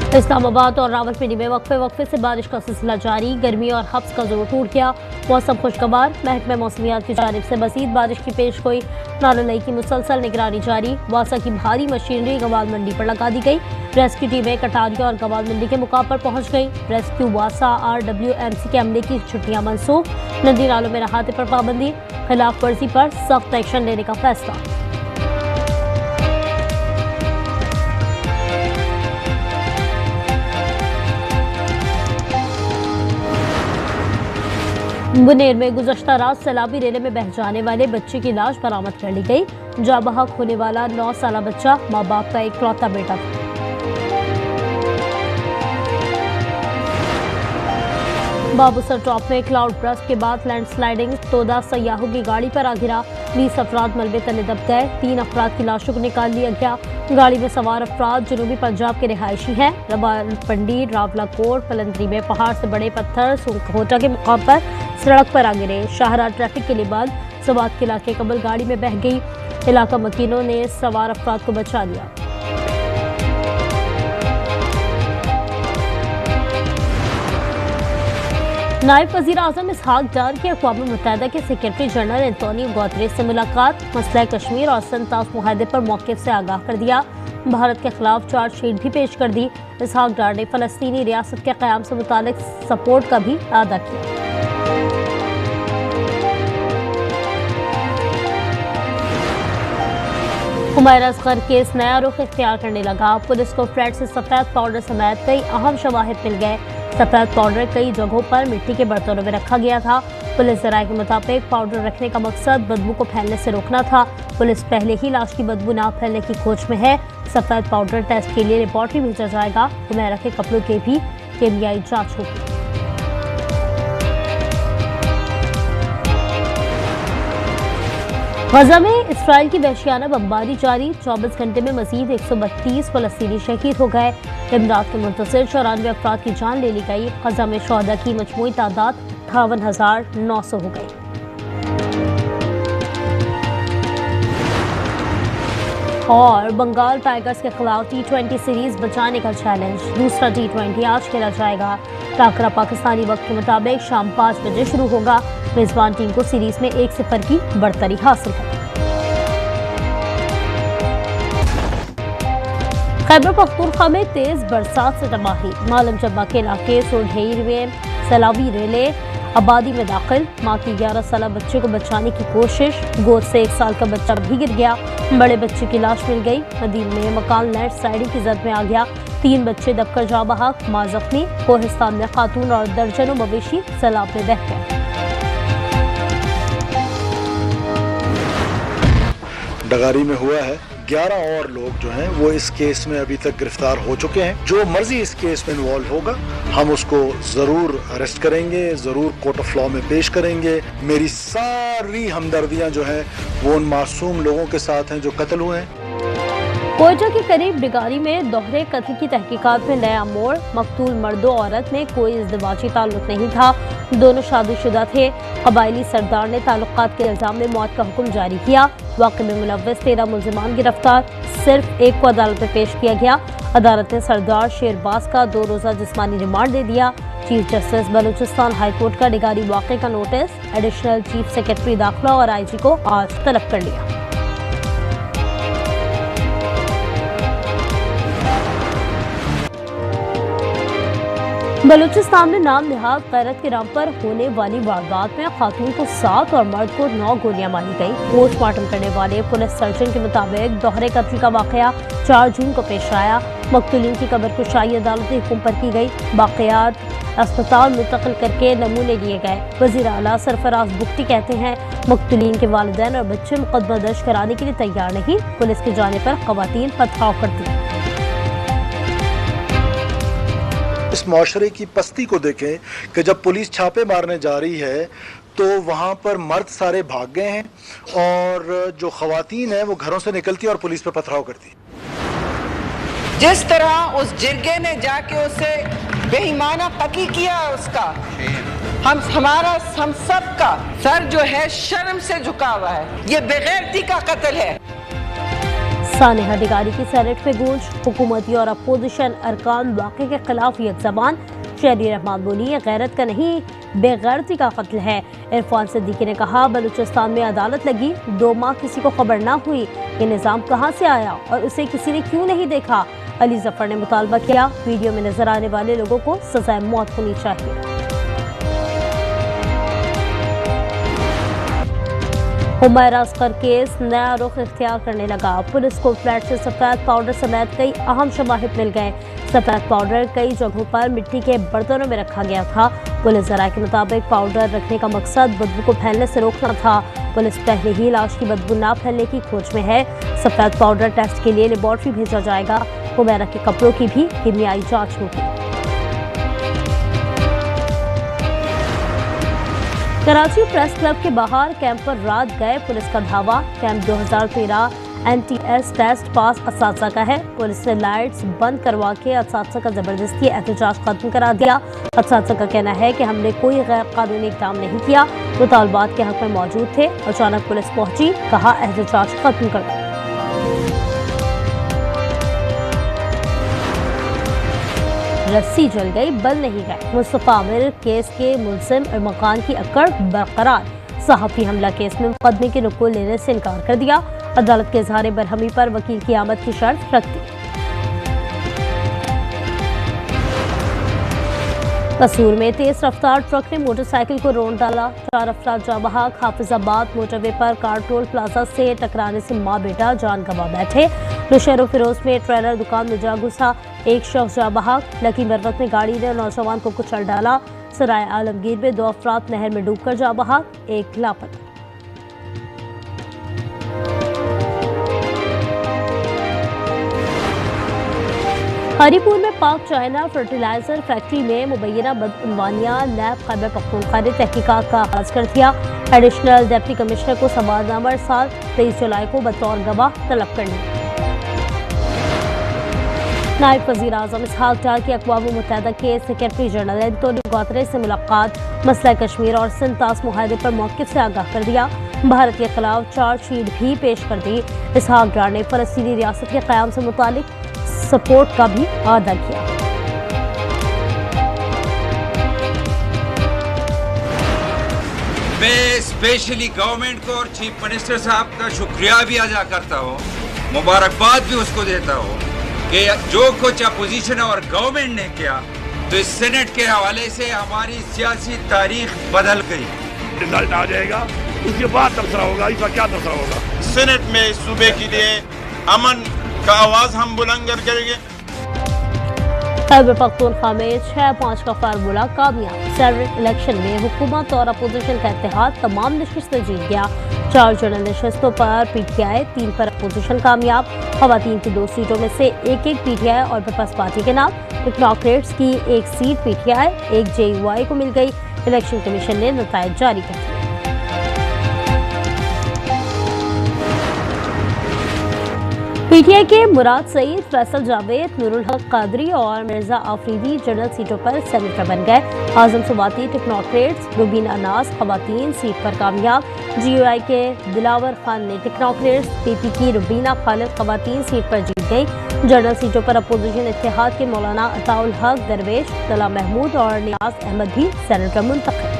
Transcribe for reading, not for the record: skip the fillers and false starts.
इस्लामाबाद और रावलपिंडी में वक्फे से बारिश का सिलसिला जारी। गर्मी और हब्स का जोर टूट गया। मौसम खुशगवार। महकमे मौसमियात की जानिब से मजीद बारिश की पेश गोई। नालंदई की मुसलसल निगरानी जारी। वासा की भारी मशीनरी गवाल मंडी पर लगा दी गई। रेस्क्यू टीमें कटारिया और गवाल मंडी के मुकाम पर पहुंच गई। रेस्क्यू वासा RWMC के अमले की छुट्टियां मनसूख। नदी नालों में नहाते पर पाबंदी। खिलाफ वर्जी पर सख्त एक्शन लेने का फैसला। मुनेर में गुज़श्ता रात सैलाबी रेले में बह जाने वाले बच्चे की लाश बरामद कर ली गई। जाँ बहक होने वाला 9 साला बच्चा माँ बाप का इकलौता बेटा था। बाबूसर टॉप में क्लाउड बर्स्ट के बाद लैंडस्लाइडिंग। 14 सयाहों की गाड़ी पर आ गिरा। 20 अफराद मलबे तले दब गए। 3 अफराद की लाशों को निकाल लिया गया। गाड़ी में सवार अफराद जनूबी पंजाब के रिहायशी हैं। रावलपिंडी रावलाकोट पलंदरी में पहाड़ से बड़े पत्थर सुंखोटा के मुकाम पर सड़क पर आ गिरे। शाहराह ट्रैफिक के लिए बंद। सवात के इलाके कबल गाड़ी में बह गई। इलाका मकीनों ने सवार अफराद को बचा लिया। नायब वज़ीर आज़म इसहाक डार की अक़वाम मुत्तहिदा के सेक्रेटरी जनरल एंटोनियो गुतेरेस से मुलाकात। मसला कश्मीर और संताफ मुआहदे पर मौक़िफ़ से आगाह कर दिया। भारत के खिलाफ चार्जशीट भी पेश कर दी। इसहाक डार ने फ़लस्तीनी रियासत के क़याम से मुतालिक सपोर्ट का भी अदा किया। हुमायूं असगर केस नया रुख इख्तियार करने लगा। पुलिस को फ्लैट से सफ़ेद पाउडर समेत कई अहम शवाहिद मिल गए। सफ़ेद पाउडर कई जगहों पर मिट्टी के बर्तनों में रखा गया था। पुलिस ज़राए के मुताबिक पाउडर रखने का मकसद बदबू को फैलने से रोकना था। पुलिस पहले ही लाश की बदबू ना फैलने की खोज में है। सफ़ेद पाउडर टेस्ट के लिए लेबॉर्ट्री भेजा जाएगा। हुमैरा के कपड़ों की भी केमियाई जाँच होगी। गजा में इसराइल की वहशियाना बमबारी जारी। 24 घंटे में मजीद 132 फ़लस्तीनी शहीद हो गए। इमदाद के मुंतज़िर 94 अफराद की जान ले ली गई। गजा में शहदा की मजमूई तादाद 58,900 हो गई। और बंगाल टाइगर्स के खिलाफ T20 सीरीज बचाने का चैलेंज। दूसरा T20 आज खेला जाएगा। टाकरा पाकिस्तानी वक्त के मुताबिक शाम 5 बजे शुरू होगा। मेजबान टीम को सीरीज में 1-0 की बढ़तरी हासिल है। खैबर पख्तूनख्वा में तेज बरसात से तबाही। मालम जब्बा के इलाके सोढेर में सैलाबी रेले आबादी में दाखिल। माँ की 11 साला बच्चे को बचाने की कोशिश। गोद से 1 साल का बच्चा भी गिर गया। बड़े बच्चे की लाश मिल गई। मदीन में मकान लैंड स्लाइडिंग की जद में आ गया। 3 बच्चे दबकर जाँ बहक, माँ जख्मी। कोहिस्तान में खातून और दर्जनों मवेशी सैलाब में बह गए। डगारी में हुआ है। 11 और लोग जो हैं वो इस केस में अभी तक गिरफ्तार हो चुके हैं। जो मर्जी इस केस में इन्वॉल्व होगा हम उसको जरूर अरेस्ट करेंगे, जरूर कोर्ट ऑफ लॉ में पेश करेंगे। मेरी सारी हमदर्दियां जो हैं वो उन मासूम लोगों के साथ हैं जो कत्ल हुए हैं। कोयटा के करीब डिगारी में दोहरे कत्ल की तहकीकात में नया मोड़। मकतूल मर्दो औरत में कोई इज़्दिवाजी ताल्लुक नहीं था। दोनों शादीशुदा थे। कबायली सरदार ने ताल्लुकात के इल्जाम में मौत का हुक्म जारी किया। वाक़े में मुलव्वस 13 मुल्ज़िमान गिरफ्तार। सिर्फ एक को अदालत में पेश किया गया। अदालत ने सरदार शेरबाज का 2 रोज़ा जिस्मानी रिमांड दे दिया। Chief justice Balochistan high court का डिगारी वाक़े का नोटिस एडिशनल चीफ सेक्रेटरी दाखिला और IG को आज तलब कर लिया। बलूचिस्तान में नाम निहाद गैरत के नाम पर होने वाली वारदात में खातून को 7 और मर्द को 9 गोलियां मारी गई। पोस्टमार्टम करने वाले पुलिस सर्जन के मुताबिक दोहरे कत्ल का वाकया 4 जून को पेश आया। मकतूलीन की कब्र कुशाई अदालती हुक्म पर की गई। बाक़ियात अस्पताल मुंतकिल करके नमूने लिए गए। वज़ीर आला सरफराज बुख्ती कहते हैं मकतूलीन के वालिदैन और बच्चे मुकदमा दर्ज कराने के लिए तैयार नहीं। पुलिस की जाने पर ख़वातीन पथराव करती हैं। इस माशरे की पस्ती को देखें कि जब पुलिस छापे मारने जा रही है तो वहाँ पर मर्द सारे भाग गए हैं और जो ख़वातीन हैं वो घरों से निकलती है और पुलिस पर पथराव करती है। जिस तरह उस जिरगे ने जाके उसे बेईमाना कत्ल किया उसका हम सब का सर जो है शर्म से झुका हुआ है। ये बेगैरती का कत्ल है। सानेहा डिगारी की सेनेट में गूंज, हुकूमती और अपोजिशन अरकान वाक़े के खिलाफ एक ज़बान। शहरी रहमान बोली, ये गैरत का नहीं बेगैरती का कत्ल है। इरफान सिद्दीकी ने कहा, बलूचिस्तान में अदालत लगी, 2 माह किसी को खबर ना हुई, ये निज़ाम कहाँ से आया और उसे किसी ने क्यों नहीं देखा। अली जफर ने मुतालबा किया, वीडियो में नजर आने वाले लोगों को सजाए मौत होनी चाहिए। हुमैरा असगर केस नया रुख इख्तियार करने लगा। पुलिस को फ्लैट से सफेद पाउडर समेत कई अहम शवाहिद मिल गए। सफेद पाउडर कई जगहों पर मिट्टी के बर्तनों में रखा गया था। पुलिस जराये के मुताबिक पाउडर रखने का मकसद बदबू को फैलने से रोकना था। पुलिस पहले ही लाश की बदबू ना फैलने की खोज में है। सफेद पाउडर टेस्ट के लिए लेबॉर्ट्री भेजा जाएगा। हुमैरा के कपड़ों की भी कीमियाई जांच होगी। कराची प्रेस क्लब के बाहर कैंप पर रात गए पुलिस का धावा। कैंप 2013 NTS टेस्ट पास असातिज़ा का है। पुलिस ने लाइट्स बंद करवा के असातिज़ा का जबरदस्ती एहतजाज खत्म करा दिया। असातिज़ा का कहना है कि हमने कोई गैर कानूनी इक़दाम नहीं किया, मुतालबात के हक में मौजूद थे। अचानक पुलिस पहुंची, कहा एहतजाज खत्म कर दो। रस्सी जल गई, बल नहीं गए। मुस्तफा आमिर केस के मुलजिम इरफान खान की अकड़ बरकरार। सहाफ़ी हमला केस में मुकदमे के नुकुल लेने से इनकार कर दिया। अदालत के इज़हार बरहमी पर वकील की आमद की शर्त रख दी। कसूर में तेज रफ्तार ट्रक ने मोटरसाइकिल को रोन डाला। 4 अफराद जाँ बहक। हाफिजाबाद मोटरवे पर कार टोल प्लाजा से टकराने से माँ बेटा जान गंवा बैठे। नौशहर फिरोज में ट्रेलर दुकान में जा घुसा, 1 शख्स जाँ बहक। लकी मरवत में गाड़ी ने नौजवान को कुचल डाला। सराय आलमगीर में 2 अफराद नहर में डूबकर जाँ बहक, 1 लापता। हरीपुर में पाक चाइना फर्टिलाइजर फैक्ट्री में मुबैना बदउनवानियां नैब खैबर पख्तूनख्वा ने तहकीकात का आगाज कर दिया। एडिशनल डिप्टी कमिश्नर को समाजनामा साल 23 जुलाई को बतौर गवाह तलब करने। नायब वज़ीर आज़म इसहाक डार की अक़वाम मुत्तहिदा के सेक्रेटरी जनरल एंटोनियो गुतेरेस से मुलाकात। मसला कश्मीर और सिंध तास मुआहदे पर मौक़िफ़ से आगाह कर दिया। भारत के खिलाफ चार्जशीट भी पेश कर दी। इसहाक डार ने फ़लस्तीनी रियासत के क़याम से मुतालिक सपोर्ट का भी वादा किया। मैं स्पेशली गवर्नमेंट को और चीफ मिनिस्टर साहब का शुक्रिया भी अदा करता हूँ, मुबारकबाद भी उसको देता हूँ कि जो कुछ अपोजिशन और गवर्नमेंट ने किया, तो इस सेनेट के हवाले से हमारी सियासी तारीख बदल गई। रिजल्ट आ जाएगा, उसके बाद तबसरा होगा। इसका क्या तबसरा होगा? सेनेट में सूबे के लिए अमन का आवाज हम बुलंद करेंगे। खैबर पख्तूनख्वा में 6-5 का फार्मूला कामयाब। सेनेट इलेक्शन में हुकूमत और अपोजिशन का इत्तेहाद तमाम नशिस्तें जीत गया। 4 जनरल नशिस्तों पर PTI, 3 पर अपोजिशन कामयाब। खवातीन की 2 सीटों में से 1-1 PTI और पीपल्स पार्टी के नाम। टेक्नोक्रेट्स की 1 सीट PTI, 1 JUI को मिल गई। इलेक्शन कमीशन ने नताइज जारी कर दिए। PTI के मुराद सईद, फैसल जावेद, नूरुल हक कादरी और मिर्जा आफरीदी जनरल सीटों पर सेनेटर बन गए। आजम सुबाती टेक्नोक्रेट्स, रुबीना अनास खवातीन सीट पर कामयाब। GUI के दिलावर खान ने टेक्नोक्रेट्स, PP की रुबीना खालिद खवातीन सीट पर जीत गई। जनरल सीटों पर अपोजिशन इत्तेहाद के मौलाना अताउल हक दरवेश, तला महमूद और नियाज अहमद भी सेनेटर मुंतखब।